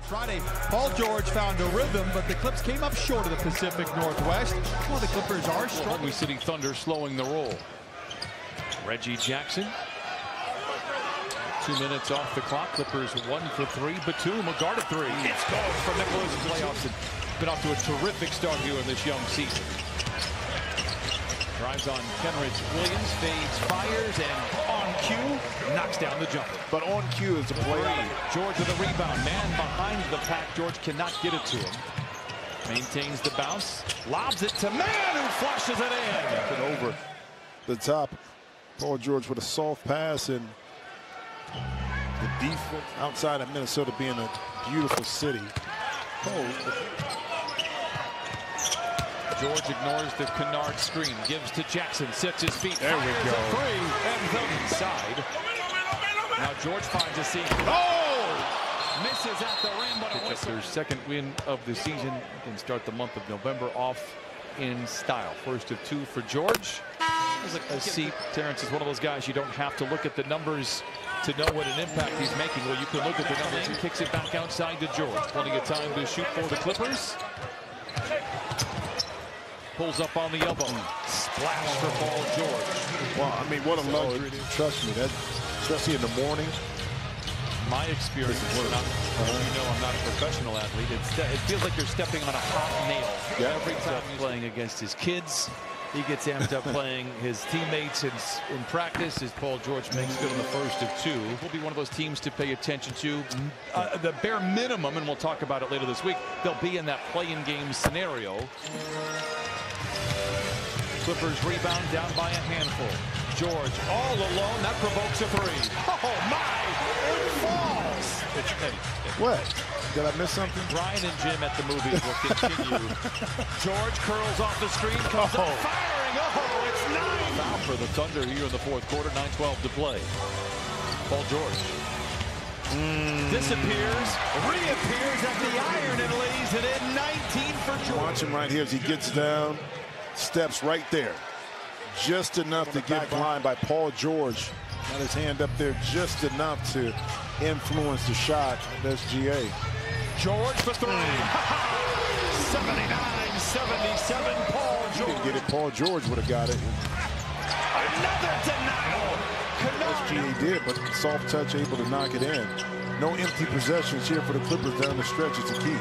Friday, Paul George found a rhythm, but the Clips came up short of the Pacific Northwest. Well, the Clippers are struggling. City Thunder slowing the roll. Reggie Jackson. 2 minutes off the clock. Clippers 1 for 3. Batum, a guarded 3. It's goes for Nicholas. Playoffs and been off to a terrific start here in this young season. Drives on Kenrich Williams, fades, fires, and on cue, knocks down the jumper. But on cue is a play. George with a rebound. Man behind the pack. George cannot get it to him. Maintains the bounce. Lobs it to man who flushes it in. And over the top. Paul George with a soft pass, and the defense outside of Minnesota being a beautiful city. George ignores the Kennard screen, gives to Jackson, sets his feet. There we go. A three, and the inside. Now George finds a seam. Misses at the rim, but it's their second win of the season and start the month of November off in style. First of 2 for George. See, Terrence is one of those guys you don't have to look at the numbers to know what an impact he's making. Well, you can look at the numbers and kicks it back outside to George. Plenty of time to shoot for the Clippers. Pulls up on the elbow. Splash for Paul George. Well, I mean, what a luxury. Trust me, that, especially in the morning. My experience is you know I'm not a professional athlete. It feels like you're stepping on a hot nail. Yeah. Every time he's playing against his kids, he gets amped up playing his teammates in practice as Paul George makes good on the first of 2. Will be one of those teams to pay attention to. The bare minimum, and we'll talk about it later this week, they'll be in that play-in game scenario. Clippers rebound down by a handful. George all alone. That provokes a 3. Oh my! It falls. What? Did I miss something? Brian and Jim at the movies will continue. George curls off the screen, comes up firing. Oh, it's 9. Foul for the Thunder here in the fourth quarter. 9:12 to play. Paul George disappears, reappears at the iron and lays it in. 19 for George. Watch him right here as he gets down. Steps right there. Just enough to get blind by Paul George. Got his hand up there just enough to influence the shot. That's GA. George for 3. 79-77. Paul George. He didn't get it. Paul George would have got it. Another denial. As GA did, but soft touch, able to knock it in. No empty possessions here for the Clippers down the stretch. It's a key.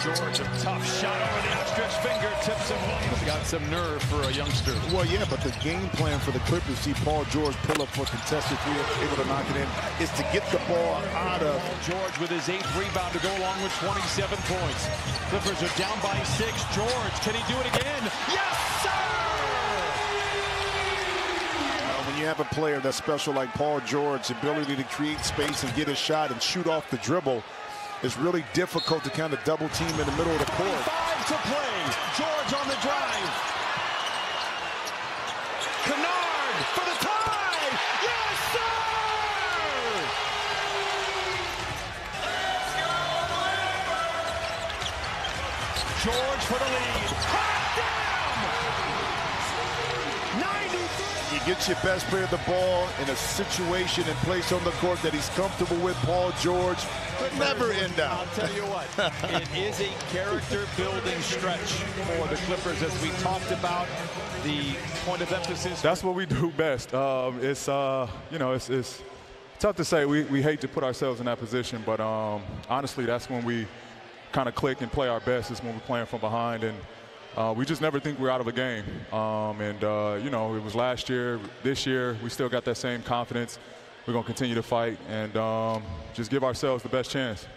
George, a tough shot over the outstretched fingertips of Williams. Got some nerve for a youngster. Well, yeah, but the game plan for the Clippers, see Paul George pull up for contested 3, able to knock it in, is to get the ball out of. George with his 8th rebound to go along with 27 points. Clippers are down by 6. George, can he do it again? Yes, sir! When you have a player that's special like Paul George, ability to create space and get a shot and shoot off the dribble, it's really difficult to kind of double team in the middle of the court. 5 to play. George on the drive. Kennard for the tie. Yes, sir! George for the lead. Down. 93. You get your best player the ball in a situation and place on the court that he's comfortable with. Paul George, but never in doubt. I'll tell you what, it is a character-building stretch for the Clippers, as we talked about. The point of emphasis. That's what we do best. It's you know, it's tough to say. We hate to put ourselves in that position, but honestly, that's when we kind of click and play our best. Is when we're playing from behind, and we just never think we're out of a game. You know, it was last year, this year, we still got that same confidence. We're going to continue to fight and just give ourselves the best chance.